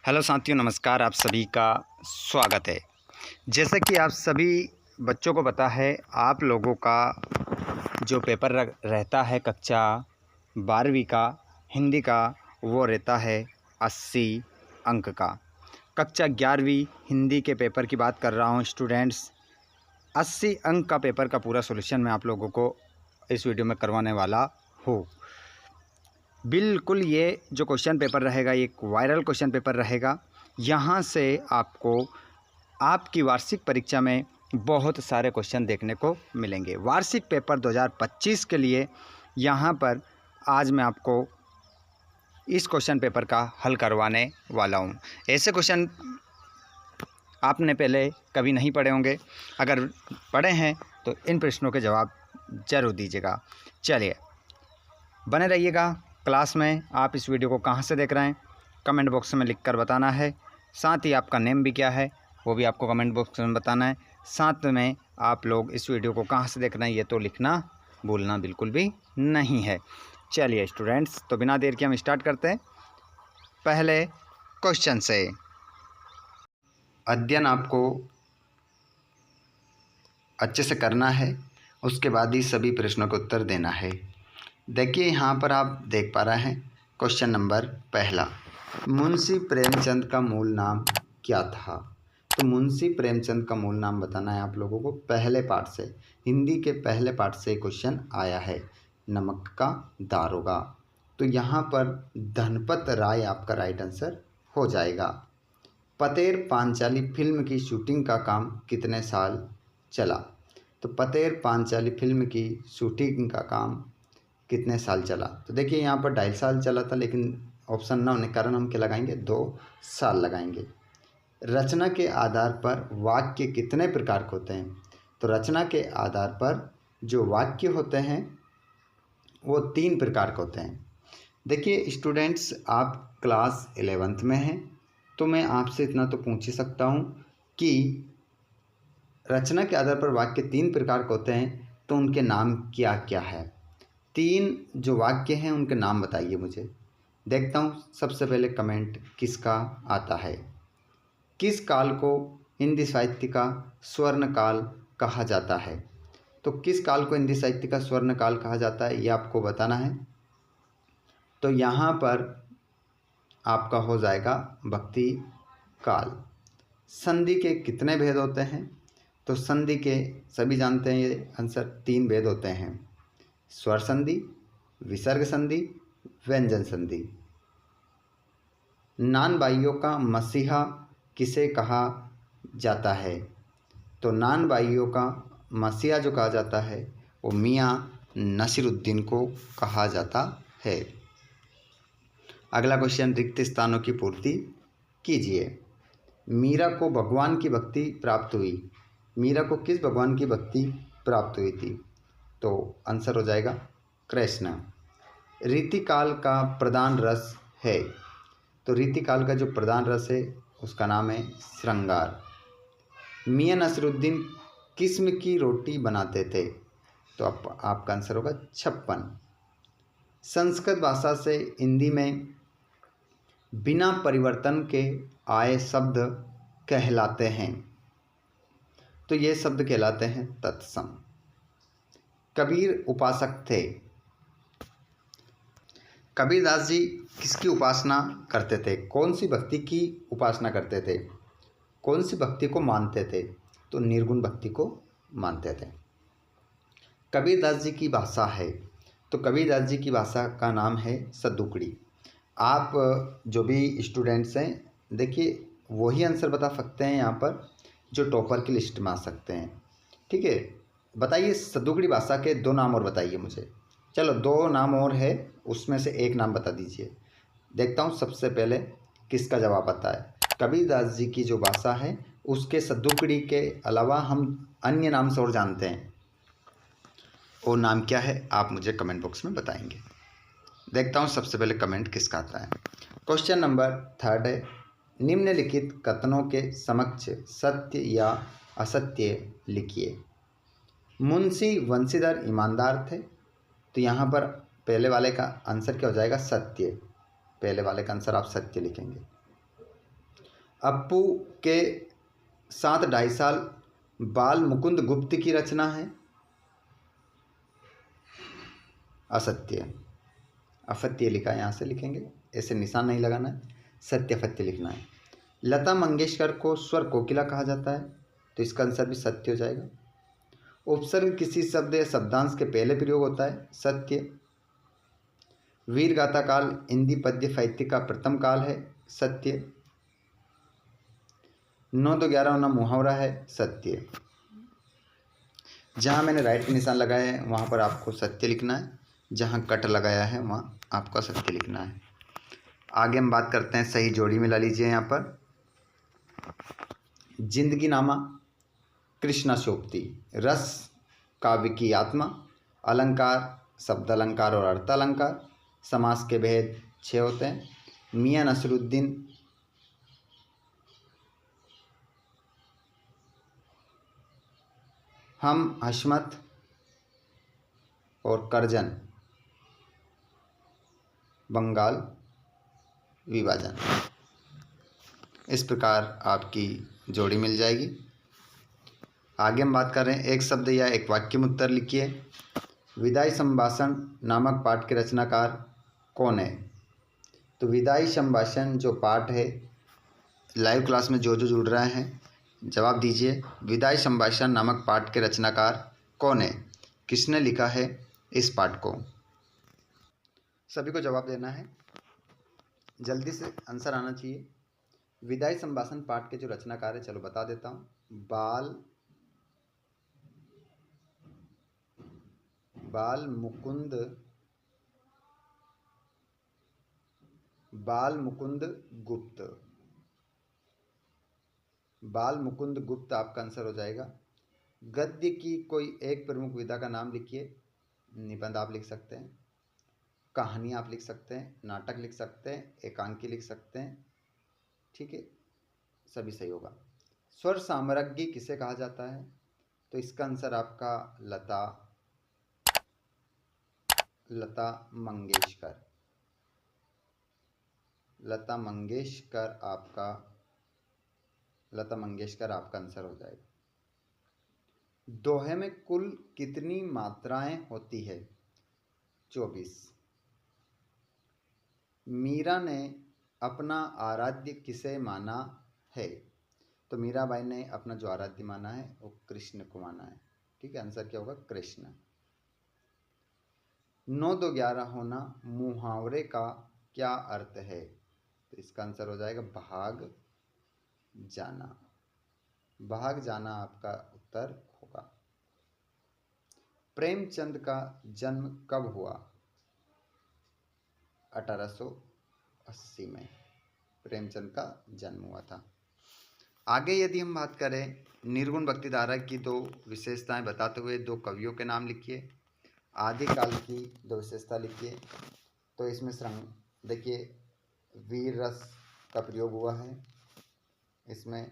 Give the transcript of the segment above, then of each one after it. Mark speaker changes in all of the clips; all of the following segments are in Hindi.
Speaker 1: हेलो साथियों, नमस्कार। आप सभी का स्वागत है। जैसा कि आप सभी बच्चों को पता है, आप लोगों का जो पेपर रहता है कक्षा 12वीं का हिंदी का, वो रहता है 80 अंक का। कक्षा 11वीं हिंदी के पेपर की बात कर रहा हूँ स्टूडेंट्स। 80 अंक का पेपर का पूरा सॉल्यूशन मैं आप लोगों को इस वीडियो में करवाने वाला हूँ। बिल्कुल ये जो क्वेश्चन पेपर रहेगा, ये एक वायरल क्वेश्चन पेपर रहेगा। यहाँ से आपको आपकी वार्षिक परीक्षा में बहुत सारे क्वेश्चन देखने को मिलेंगे। वार्षिक पेपर 2025 के लिए यहाँ पर आज मैं आपको इस क्वेश्चन पेपर का हल करवाने वाला हूँ। ऐसे क्वेश्चन आपने पहले कभी नहीं पढ़े होंगे। अगर पढ़े हैं तो इन प्रश्नों के जवाब ज़रूर दीजिएगा। चलिए, बने रहिएगा क्लास में। आप इस वीडियो को कहाँ से देख रहे हैं कमेंट बॉक्स में लिखकर बताना है। साथ ही आपका नेम भी क्या है वो भी आपको कमेंट बॉक्स में बताना है। साथ में आप लोग इस वीडियो को कहाँ से देख रहे हैं ये तो लिखना भूलना बिल्कुल भी नहीं है। चलिए स्टूडेंट्स, तो बिना देर के हम स्टार्ट करते हैं पहले क्वेश्चन से। अध्ययन आपको अच्छे से करना है, उसके बाद ही सभी प्रश्नों का उत्तर देना है। देखिए, यहाँ पर आप देख पा रहे हैं क्वेश्चन नंबर पहला, मुंशी प्रेमचंद का मूल नाम क्या था। तो मुंशी प्रेमचंद का मूल नाम बताना है आप लोगों को। पहले पार्ट से, हिंदी के पहले पार्ट से क्वेश्चन आया है, नमक का दारोगा। तो यहाँ पर धनपत राय आपका राइट आंसर हो जाएगा। पतेर पांचाली फिल्म की शूटिंग का काम कितने साल चला। तो पतेर पांचाली फिल्म की शूटिंग का काम कितने साल चला। तो देखिए, यहाँ पर 2.5 साल चला था, लेकिन ऑप्शन ना होने के कारण हम क्या लगाएंगे, 2 साल लगाएंगे। रचना के आधार पर वाक्य कितने प्रकार के होते हैं। तो रचना के आधार पर जो वाक्य होते हैं वो 3 प्रकार के होते हैं। देखिए स्टूडेंट्स, आप क्लास 11th में हैं, तो मैं आपसे इतना तो पूछ ही सकता हूँ कि रचना के आधार पर वाक्य 3 प्रकार के होते हैं, तो उनके नाम क्या क्या है। 3 जो वाक्य हैं उनके नाम बताइए मुझे। देखता हूँ सबसे पहले कमेंट किसका आता है। किस काल को हिंदी साहित्य का स्वर्ण काल कहा जाता है। तो किस काल को हिंदी साहित्य का स्वर्ण काल कहा जाता है, ये आपको बताना है। तो यहाँ पर आपका हो जाएगा भक्ति काल। संधि के कितने भेद होते हैं। तो संधि के सभी जानते हैं, ये आंसर 3 भेद होते हैं, स्वर संधि, विसर्ग संधि, व्यंजन संधि। नान बाइयों का मसीहा किसे कहा जाता है। तो नान बाइयों का मसीहा जो कहा जाता है वो मियाँ नसीरुद्दीन को कहा जाता है। अगला क्वेश्चन, रिक्त स्थानों की पूर्ति कीजिए। मीरा को भगवान की भक्ति प्राप्त हुई। मीरा को किस भगवान की भक्ति प्राप्त हुई थी। तो आंसर हो जाएगा कृष्ण। रीतिकाल का प्रधान रस है। तो रीतिकाल का जो प्रधान रस है उसका नाम है श्रृंगार। मियाँ नसरुद्दीन किस्म की रोटी बनाते थे। तो आपका आंसर होगा 56। संस्कृत भाषा से हिंदी में बिना परिवर्तन के आए शब्द कहलाते हैं। तो ये शब्द कहलाते हैं तत्सम। कबीर उपासक थे। कबीरदास जी किसकी उपासना करते थे, कौन सी भक्ति की उपासना करते थे, कौन सी भक्ति को मानते थे। तो निर्गुण भक्ति को मानते थे। कबीरदास जी की भाषा है। तो कबीरदास जी की भाषा का नाम है सद्दुकड़ी। आप जो भी स्टूडेंट्स हैं, देखिए वही आंसर बता सकते हैं यहाँ पर जो टॉपर की लिस्ट में आ सकते हैं। ठीक है, बताइए सद्दुकड़ी भाषा के 2 नाम और बताइए मुझे। चलो 2 नाम और है, उसमें से एक नाम बता दीजिए। देखता हूँ सबसे पहले किसका जवाब आता है। कबीरदास जी की जो भाषा है उसके सद्दुकड़ी के अलावा हम अन्य नाम से और जानते हैं, वो नाम क्या है आप मुझे कमेंट बॉक्स में बताएंगे। देखता हूँ सबसे पहले कमेंट किसका आता है। क्वेश्चन नंबर 3 है, निम्नलिखित कथनों के समक्ष सत्य या असत्य लिखिए। मुंशी वंशीधर ईमानदार थे। तो यहाँ पर पहले वाले का आंसर क्या हो जाएगा, सत्य। पहले वाले का आंसर आप सत्य लिखेंगे। अप्पू के साथ 2.5 साल बाल मुकुंद गुप्त की रचना है। असत्य। असत्य लिखा है, यहाँ से लिखेंगे, ऐसे निशान नहीं लगाना है, सत्य असत्य लिखना है। लता मंगेशकर को स्वर कोकिला कहा जाता है, तो इसका आंसर भी सत्य हो जाएगा। उपसर्ग किसी शब्द या शब्दांश के पहले प्रयोग होता है, सत्य। वीर गाथा काल हिंदी पद्य साहित्य का प्रथम काल है, सत्य। 9 2 11 होना मुहावरा है, सत्य। जहाँ मैंने राइट के निशान लगाए हैं वहाँ पर आपको सत्य लिखना है, जहाँ कट लगाया है वहाँ आपको असत्य लिखना है। आगे हम बात करते हैं, सही जोड़ी मिला लीजिए यहाँ पर। जिंदगी नामा कृष्णा शोभती, रस काव्य की आत्मा, अलंकार शब्द अलंकार और अर्थ अलंकार, समास के भेद 6 होते हैं। मियां नसरुद्दीन, हम हशमत और करजन, बंगाल विभाजन। इस प्रकार आपकी जोड़ी मिल जाएगी। आगे हम बात कर रहे हैं, एक शब्द या एक वाक्य में उत्तर लिखिए। विदाई संभाषण नामक पाठ के रचनाकार कौन है? तो विदाई संभाषण जो पाठ है, लाइव क्लास में जो जुड़ रहे हैं जवाब दीजिए। विदाई संभाषण नामक पाठ के रचनाकार कौन है? किसने लिखा है इस पाठ को? सभी को जवाब देना है, जल्दी से आंसर आना चाहिए। विदाई संभाषण पाठ के जो रचनाकार है, चलो बता देता हूँ। बाल मुकुंद गुप्त। बाल मुकुंद गुप्त आपका आंसर हो जाएगा। गद्य की कोई एक प्रमुख विधा का नाम लिखिए। निबंध आप लिख सकते हैं, कहानी आप लिख सकते हैं, नाटक लिख सकते हैं, एकांकी लिख सकते हैं, ठीक है, सभी सही होगा। स्वर साम्राज्ञी किसे कहा जाता है? तो इसका आंसर आपका लता मंगेशकर आपका आंसर हो जाएगा। दोहे में कुल कितनी मात्राएं होती है? 24। मीरा ने अपना आराध्य किसे माना है? तो मीराबाई ने अपना जो आराध्य माना है वो कृष्ण को माना है, ठीक है, आंसर क्या होगा? कृष्ण। 9 2 11 होना मुहावरे का क्या अर्थ है? तो इसका आंसर हो जाएगा भाग जाना। भाग जाना आपका उत्तर होगा। प्रेमचंद का जन्म कब हुआ? 1880 में प्रेमचंद का जन्म हुआ था। आगे यदि हम बात करें, निर्गुण भक्ति धारा की 2 विशेषताएं बताते हुए 2 कवियों के नाम लिखिए। आदिकाल की 2 विशेषता लिखिए। तो इसमें देखिए, वीर रस का प्रयोग हुआ है इसमें,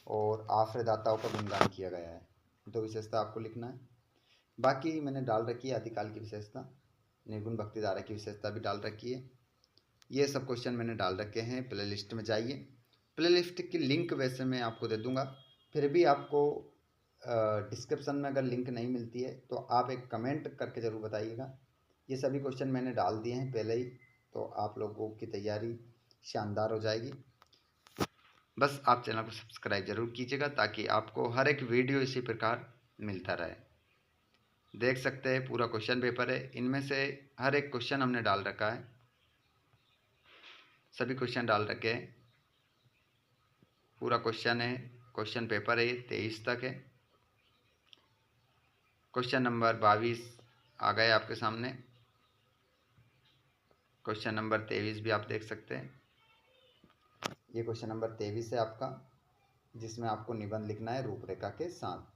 Speaker 1: और आश्रयदाताओं का गुणगान किया गया है। 2 विशेषता आपको लिखना है। बाकी मैंने डाल रखी है आदिकाल की विशेषता, निर्गुण भक्ति धारा की विशेषता भी डाल रखी है। ये सब क्वेश्चन मैंने डाल रखे हैं। प्ले लिस्ट में जाइए, प्ले लिस्ट की लिंक वैसे मैं आपको दे दूंगा, फिर भी आपको डिस्क्रिप्शन में अगर लिंक नहीं मिलती है तो आप एक कमेंट करके ज़रूर बताइएगा। ये सभी क्वेश्चन मैंने डाल दिए हैं पहले ही, तो आप लोगों की तैयारी शानदार हो जाएगी। बस आप चैनल को सब्सक्राइब जरूर कीजिएगा ताकि आपको हर एक वीडियो इसी प्रकार मिलता रहे। देख सकते हैं पूरा क्वेश्चन पेपर है, इनमें से हर एक क्वेश्चन हमने डाल रखा है, सभी क्वेश्चन डाल रखे हैं। पूरा क्वेश्चन है, क्वेश्चन पेपर है, 23 तक है। क्वेश्चन नंबर 22 आ गए आपके सामने। क्वेश्चन नंबर 23 भी आप देख सकते हैं। ये क्वेश्चन नंबर 23 है आपका, जिसमें आपको निबंध लिखना है रूपरेखा के साथ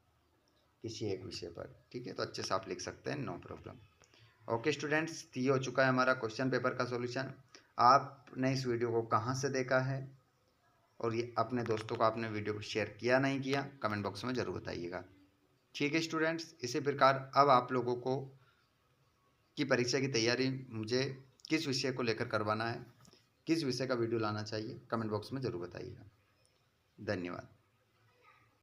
Speaker 1: किसी एक विषय पर, ठीक है, तो अच्छे से आप लिख सकते हैं, नो प्रॉब्लम। ओके स्टूडेंट्स, ये हो चुका है हमारा क्वेश्चन पेपर का सॉल्यूशन। आपने इस वीडियो को कहाँ से देखा है और ये अपने दोस्तों को आपने वीडियो को शेयर किया नहीं किया, कमेंट बॉक्स में ज़रूर बताइएगा, ठीक है स्टूडेंट्स। इसी प्रकार अब आप लोगों को की परीक्षा की तैयारी मुझे किस विषय को लेकर करवाना है, किस विषय का वीडियो लाना चाहिए कमेंट बॉक्स में ज़रूर बताइएगा। धन्यवाद।